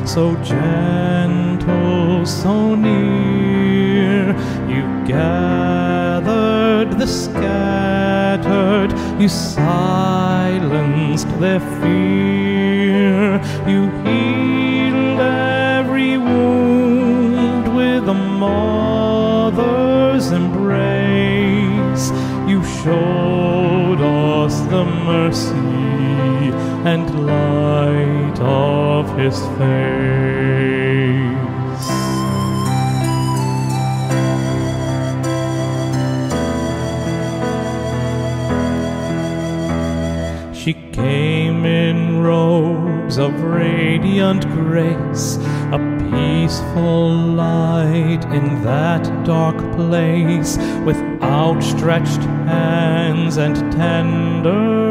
so gentle, so near. You gathered the scattered, you silenced their fear. You healed every wound with a mother's embrace. You showed us the mercy and light of His face. She came in robes of radiant grace, a peaceful light in that dark place, with outstretched hands and tender